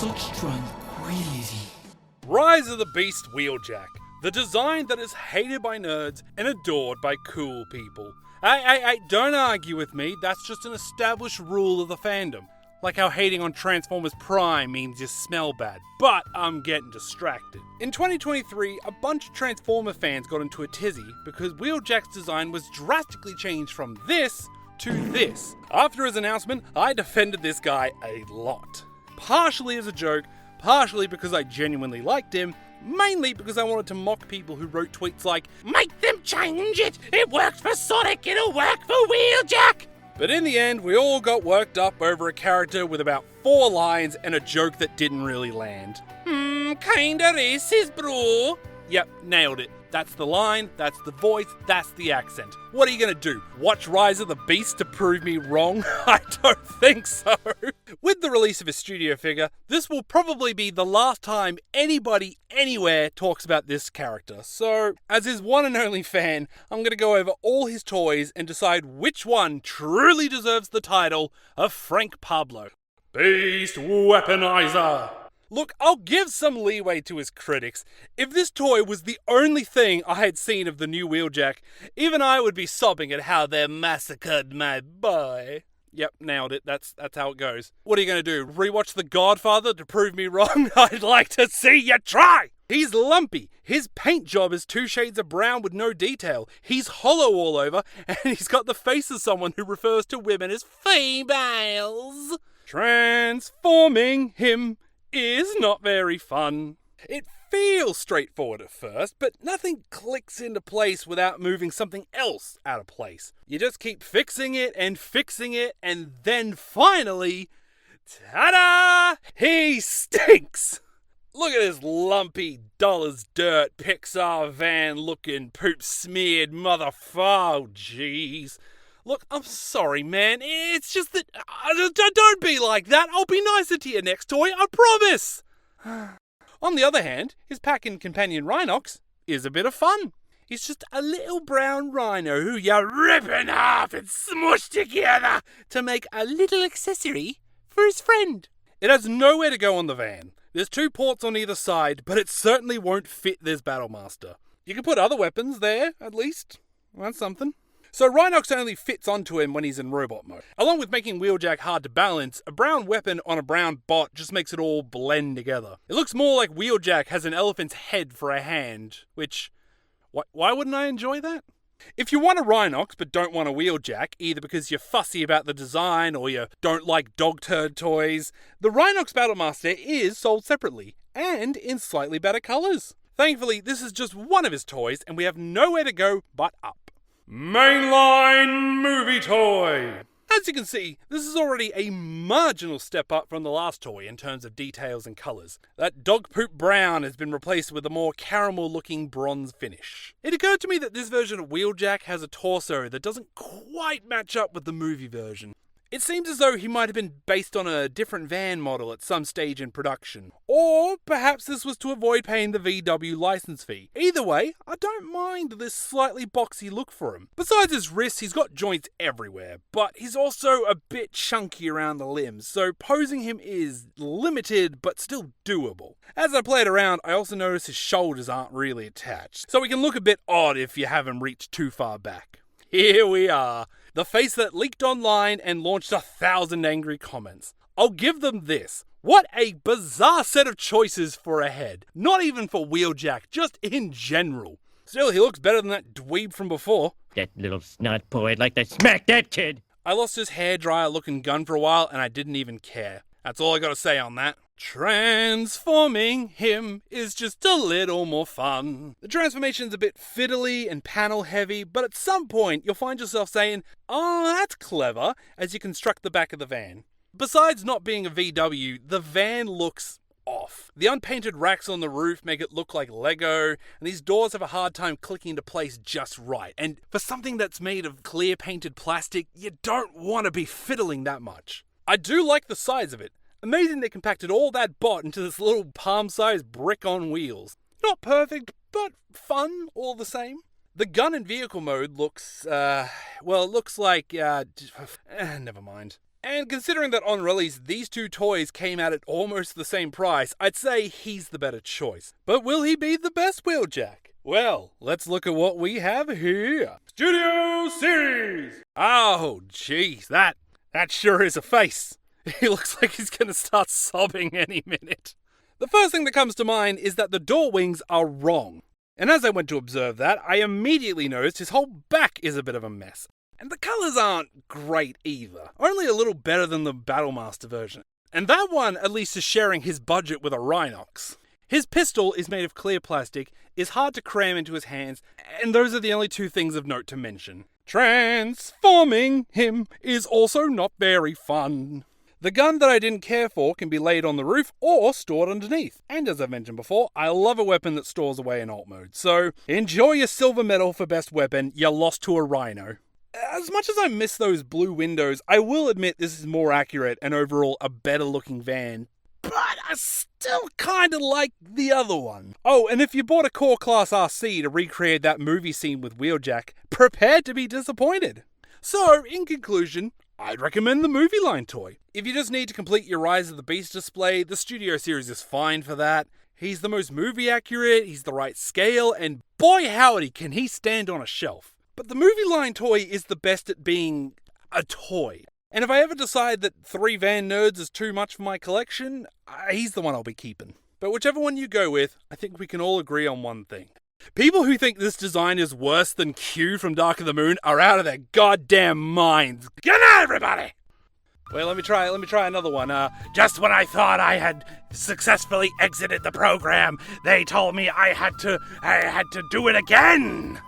such tranquility. Rise of the Beast Wheeljack. The design that is hated by nerds and adored by cool people. Hey, don't argue with me, that's just an established rule of the fandom. Like how hating on Transformers Prime means you smell bad, but I'm getting distracted. In 2023, a bunch of Transformer fans got into a tizzy because Wheeljack's design was drastically changed from this to this. After his announcement, I defended this guy a lot. Partially as a joke, partially because I genuinely liked him, mainly because I wanted to mock people who wrote tweets like, "Make them change it! It worked for Sonic, it'll work for Wheeljack!" But in the end, we all got worked up over a character with about 4 lines and a joke that didn't really land. Kinda racist, bro. Yep, nailed it. That's the line, that's the voice, that's the accent. What are you gonna do? Watch Rise of the Beast to prove me wrong? I don't think so. With the release of his studio figure, this will probably be the last time anybody anywhere talks about this character. So, as his one and only fan, I'm gonna go over all his toys and decide which one truly deserves the title of Frank Pablo. Beast Weaponizer. Look, I'll give some leeway to his critics. If this toy was the only thing I had seen of the new Wheeljack, even I would be sobbing at how they massacred my boy. Yep, nailed it. That's how it goes. What are you going to do? Rewatch The Godfather to prove me wrong? I'd like to see you try! He's lumpy. His paint job is 2 shades of brown with no detail. He's hollow all over, and he's got the face of someone who refers to women as females. Transforming him is not very fun. It feels straightforward at first, but nothing clicks into place without moving something else out of place. You just keep fixing it, and then finally, ta-da! He stinks! Look at this lumpy, dull as dirt, Pixar van looking, poop smeared motherfucker. Oh, jeez. Look, I'm sorry, man. It's just that... Don't be like that. I'll be nicer to your next toy, I promise. On the other hand, his pack-in companion Rhinox is a bit of fun. He's just a little brown rhino who you rip in half and smush together to make a little accessory for his friend. It has nowhere to go on the van. There's 2 ports on either side, but it certainly won't fit this Battlemaster. You can put other weapons there, at least. That's something. So Rhinox only fits onto him when he's in robot mode. Along with making Wheeljack hard to balance, a brown weapon on a brown bot just makes it all blend together. It looks more like Wheeljack has an elephant's head for a hand, which... Why wouldn't I enjoy that? If you want a Rhinox but don't want a Wheeljack, either because you're fussy about the design or you don't like dog turd toys, the Rhinox Battlemaster is sold separately, and in slightly better colours. Thankfully, this is just one of his toys, and we have nowhere to go but up. Mainline movie toy! As you can see, this is already a marginal step up from the last toy in terms of details and colours. That dog poop brown has been replaced with a more caramel looking bronze finish. It occurred to me that this version of Wheeljack has a torso that doesn't quite match up with the movie version. It seems as though he might have been based on a different van model at some stage in production. Or perhaps this was to avoid paying the VW license fee. Either way, I don't mind this slightly boxy look for him. Besides his wrists, he's got joints everywhere, but he's also a bit chunky around the limbs, so posing him is limited but still doable. As I played around, I also noticed his shoulders aren't really attached, so he can look a bit odd if you haven't reached too far back. Here we are. The face that leaked online and launched 1,000 angry comments. I'll give them this. What a bizarre set of choices for a head. Not even for Wheeljack, just in general. Still, he looks better than that dweeb from before. That little snot boy, I'd like to smack that kid. I lost his hairdryer looking gun for a while and I didn't even care. That's all I gotta say on that. Transforming him is just a little more fun. The transformation's a bit fiddly and panel heavy, but at some point you'll find yourself saying, "Oh, that's clever," as you construct the back of the van. Besides not being a VW, the van looks off. The unpainted racks on the roof make it look like Lego, and these doors have a hard time clicking into place just right. And for something that's made of clear painted plastic, you don't want to be fiddling that much. I do like the size of it. Amazing they compacted all that bot into this little palm-sized brick on wheels. Not perfect, but fun all the same. The gun and vehicle mode looks, it looks like, never mind. And considering that on release these two toys came out at almost the same price, I'd say he's the better choice. But will he be the best Wheeljack? Well, let's look at what we have here. Studio Series! Oh, jeez, that sure is a face. He looks like he's gonna start sobbing any minute. The first thing that comes to mind is that the door wings are wrong. And as I went to observe that, I immediately noticed his whole back is a bit of a mess. And the colours aren't great either. Only a little better than the Battlemaster version. And that one at least is sharing his budget with a Rhinox. His pistol is made of clear plastic, is hard to cram into his hands, and those are the only two things of note to mention. Transforming him is also not very fun. The gun that I didn't care for can be laid on the roof or stored underneath. And as I've mentioned before, I love a weapon that stores away in alt mode. So enjoy your silver medal for best weapon, you lost to a Rhino. As much as I miss those blue windows, I will admit this is more accurate and overall a better looking van. But I still kinda like the other one. Oh, and if you bought a Core Class RC to recreate that movie scene with Wheeljack, prepare to be disappointed. So, in conclusion, I'd recommend the movie line toy. If you just need to complete your Rise of the Beast display, the Studio Series is fine for that. He's the most movie accurate, he's the right scale, and boy howdy can he stand on a shelf. But the movie line toy is the best at being a toy. And if I ever decide that 3 Van Nerds is too much for my collection, he's the one I'll be keeping. But whichever one you go with, I think we can all agree on one thing. People who think this design is worse than Q from Dark of the Moon are out of their goddamn minds. Good night, everybody! Wait, let me try another one. Just when I thought I had successfully exited the program, they told me I had to do it again!